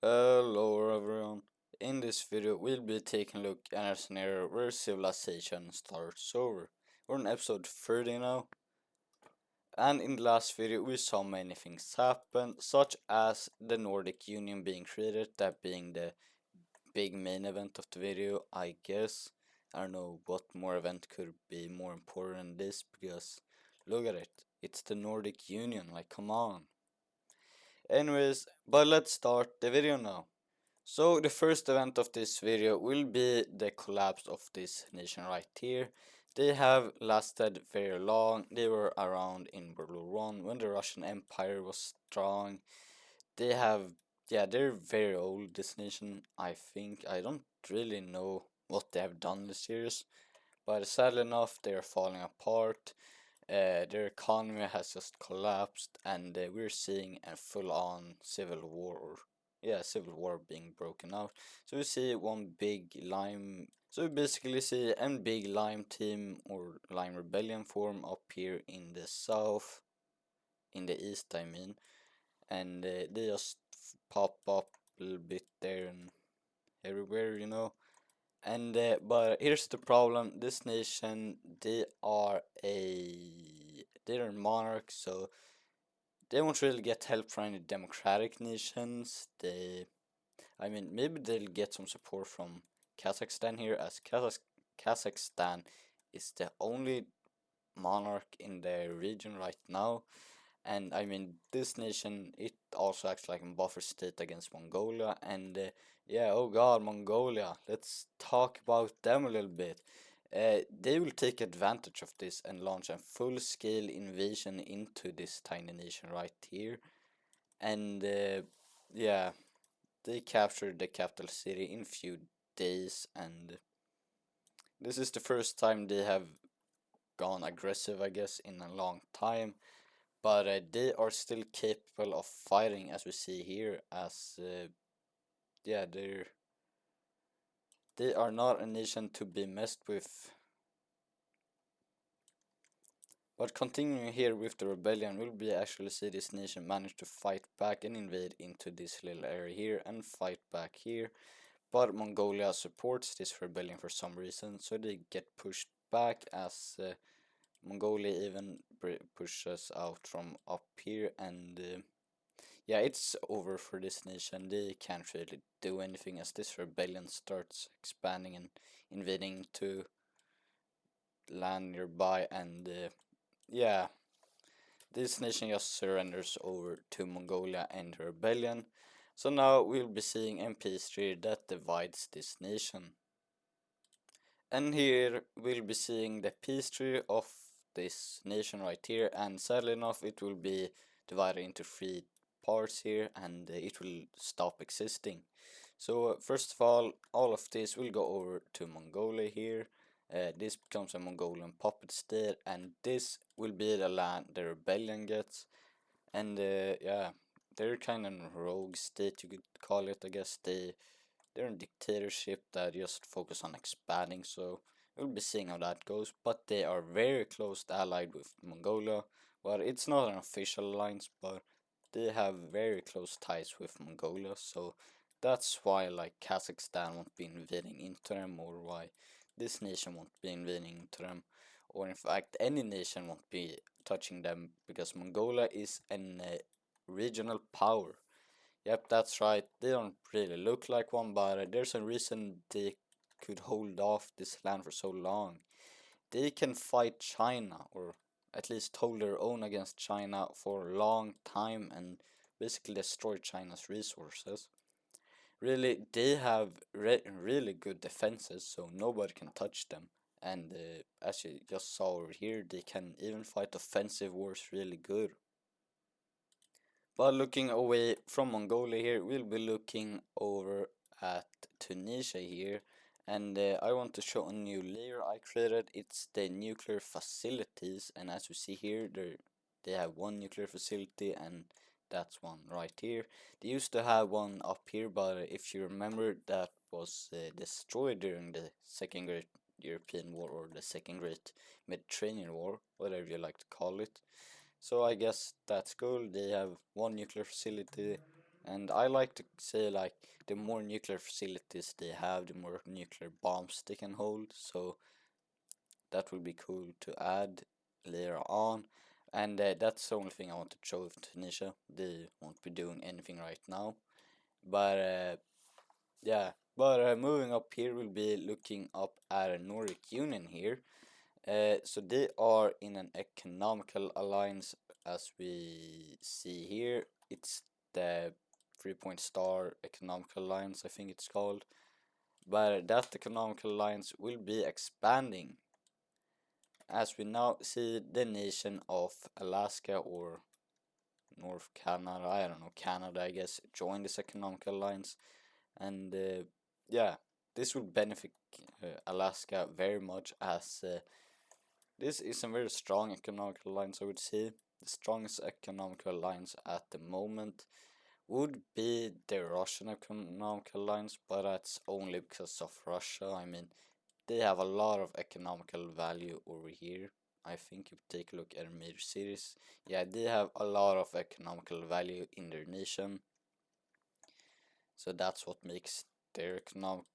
Hello everyone. In this video we'll be taking a look at a scenario where civilization starts over. We're on episode 30 now, and in the last video we saw many things happen, such as the Nordic Union being created, that being the big main event of the video, I guess. I don't know what more event could be more important than this, because look at it, it's the Nordic Union, like come on. Anyways, but let's start the video now. So the first event of this video will be the collapse of this nation right here. They have lasted very long. They were around in World War One when the Russian Empire was strong. They have, yeah, they're very old, this nation, I think. I don't really know what they have done this series, but sadly enough they are falling apart. Their economy has just collapsed, and we're seeing a full-on civil war, or yeah, civil war being broken out. So we see one big lime. So we basically see a big lime team or lime rebellion form up here in the south, in the east, I mean, and they just pop up a little bit there and everywhere, you know. And but here's the problem: this nation, they're monarchs, so they won't really get help from any democratic nations. I mean, maybe they'll get some support from Kazakhstan here, as Kazakhstan is the only monarch in the region right now. And I mean, this nation, it also acts like a buffer state against Mongolia. And yeah, oh god, Mongolia. Let's talk about them a little bit. They will take advantage of this and launch a full-scale invasion into this tiny nation right here. And yeah, they captured the capital city in few days. And this is the first time they have gone aggressive, I guess, in a long time. But they are still capable of fighting, as we see here, as yeah, they are not a nation to be messed with. But continuing here with the rebellion, will be actually see this nation manage to fight back and invade into this little area here and fight back here. But Mongolia supports this rebellion for some reason, so they get pushed back, as Mongolia even pushes out from up here. And yeah, it's over for this nation. They can't really do anything, as this rebellion starts expanding and invading to land nearby. And yeah, this nation just surrenders over to Mongolia and the rebellion. So now we'll be seeing a peace treaty that divides this nation. And here we'll be seeing the peace treaty of this nation right here, and sadly enough it will be divided into three parts here, and it will stop existing. So first of all of this will go over to Mongolia here. This becomes a Mongolian puppet state, and this will be the land the rebellion gets. And yeah, they're kind of rogue state, you could call it, I guess. They're in dictatorship that just focus on expanding, so we'll be seeing how that goes. But they are very close allied with Mongolia. Well, it's not an official alliance, but they have very close ties with Mongolia, so that's why like Kazakhstan won't be invading into them, or why this nation won't be invading into them, or in fact any nation won't be touching them, because Mongolia is an regional power. Yep, that's right. They don't really look like one, but there's a reason they could hold off this land for so long. They can fight China, or at least hold their own against China for a long time and basically destroy China's resources. Really, they have really good defenses, so nobody can touch them. And as you just saw over here, they can even fight offensive wars really good. But looking away from Mongolia here, we'll be looking over at Tunisia here. And I want to show a new layer I created. It's the nuclear facilities. And as you see here, they have one nuclear facility, and that's one right here. They used to have one up here, but if you remember, that was destroyed during the Second Great European War, or the Second Great Mediterranean War, whatever you like to call it. So I guess that's cool. They have one nuclear facility, and I like to say like the more nuclear facilities they have, the more nuclear bombs they can hold. So that will be cool to add later on. And that's the only thing I want to show with Tunisia. They won't be doing anything right now. But yeah, but moving up here, we'll be looking up at a Nordic Union here. So they are in an economical alliance, as we see here. It's the 3-point star economical alliance, I think it's called. But that economical alliance will be expanding, as we now see the nation of Alaska, or North Canada, I don't know, Canada I guess, join this economical alliance. And yeah, this will benefit Alaska very much, as this is a very strong economical alliance, I would say. The strongest economical alliance at the moment would be the Russian economical alliance, but that's only because of Russia. I mean, they have a lot of economical value over here. I think if you take a look at their major cities, yeah, they have a lot of economical value in their nation. So that's what makes their economical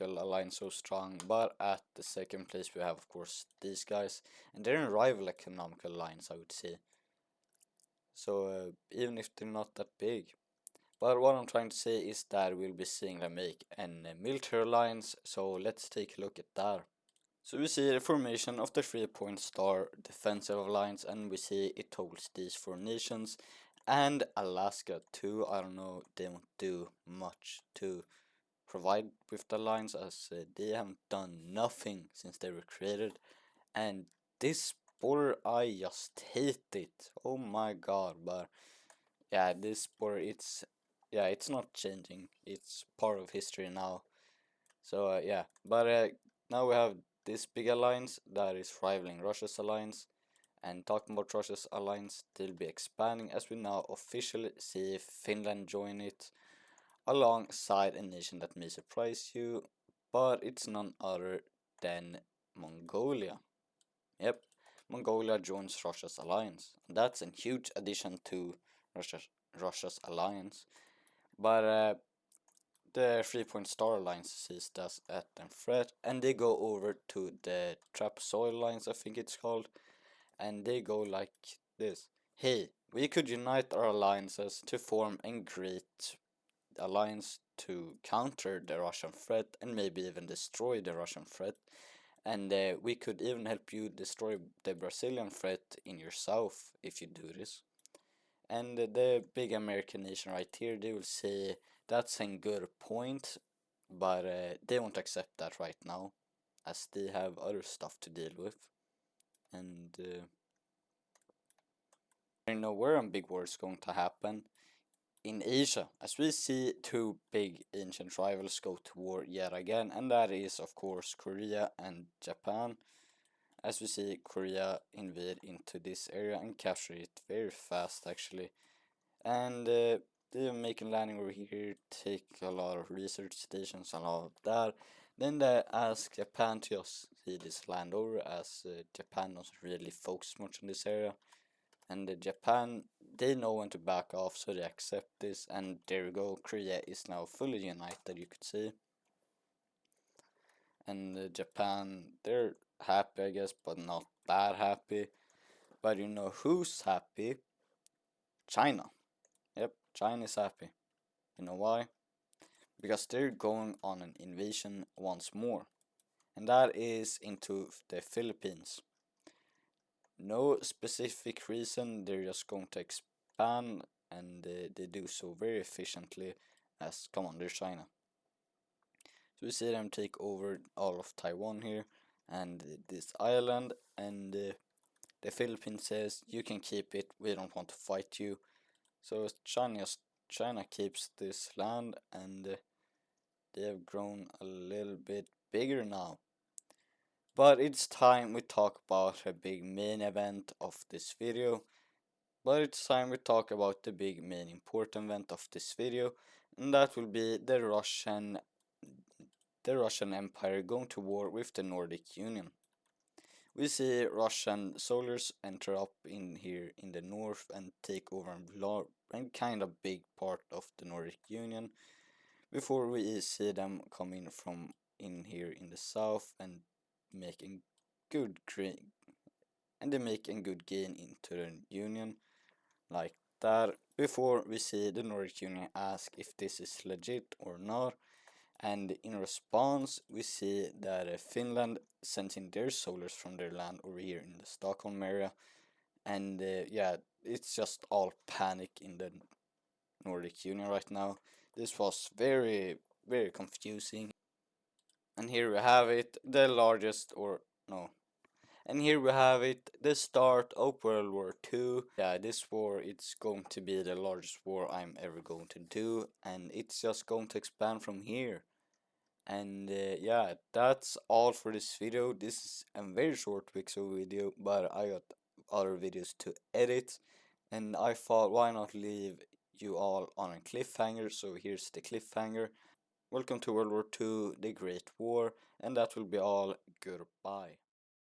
alliance so strong. But at the second place we have, of course, these guys, and they're in rival economical alliance, I would say. So even if they're not that big. But what I'm trying to say is that we'll be seeing them make an military alliance, so let's take a look at that. So we see the formation of the 3-point star defensive alliance, and we see it holds these 4 nations, and Alaska too. I don't know, they won't do much to provide with the alliance, as they haven't done nothing since they were created. And this border, I just hate it. Oh my god. But yeah, this border, it's not changing. It's part of history now. So yeah, but now we have this big alliance that is rivaling Russia's alliance. And talking about Russia's alliance, they'll be expanding, as we now officially see Finland join it, alongside a nation that may surprise you, but it's none other than Mongolia. Yep, Mongolia joins Russia's alliance. That's a huge addition to Russia's alliance. But the 3-point star alliance sees that at them threat, and they go over to the trapezoid alliance, I think it's called, and they go like this: hey, we could unite our alliances to form a great alliance to counter the Russian threat, and maybe even destroy the Russian threat. And we could even help you destroy the Brazilian threat in your south if you do this. And the big American nation right here, they will say that's a good point, but they won't accept that right now, as they have other stuff to deal with. And you know where a big war is going to happen. In Asia, as we see 2 big ancient rivals go to war yet again, and that is of course Korea and Japan. As we see Korea invade into this area and capture it very fast actually, and they're making landing over here, take a lot of research stations and all of that. Then they ask Japan to just see this land over, as Japan doesn't really focus much on this area. And Japan, they know when to back off, so they accept this, and there we go, Korea is now fully united, you could see. And Japan, they're happy I guess, but not that happy. But you know who's happy? China. Yep, China is happy. You know why? Because they're going on an invasion once more, and that is into the Philippines. No specific reason, they're just going to expand, and they do so very efficiently, as, come on, they're China. So we see them take over all of Taiwan here, and this island, and the Philippines says, you can keep it, we don't want to fight you. So China keeps this land, and they have grown a little bit bigger now. But it's time we talk about a big main event of this video. But it's time we talk about the big main important event of this video, and that will be the Russian Empire going to war with the Nordic Union. We see Russian soldiers enter up in here in the north and take over and kind of big part of the Nordic Union before we see them come in from in here in the south and making good and they make a good gain into the Union like that before we see the Nordic Union ask if this is legit or not, and in response we see that Finland sent in their soldiers from their land over here in the Stockholm area, and yeah, it's just all panic in the Nordic Union right now. This was very confusing, and here we have it, the largest or no and here we have it, the start of World War II. Yeah, this war, it's going to be the largest war I'm ever going to do, and it's just going to expand from here. And yeah, that's all for this video. This is a very short Pixel video, but I got other videos to edit, and I thought why not leave you all on a cliffhanger, so here's the cliffhanger. Welcome to World War II, the Great War, and that will be all. Goodbye.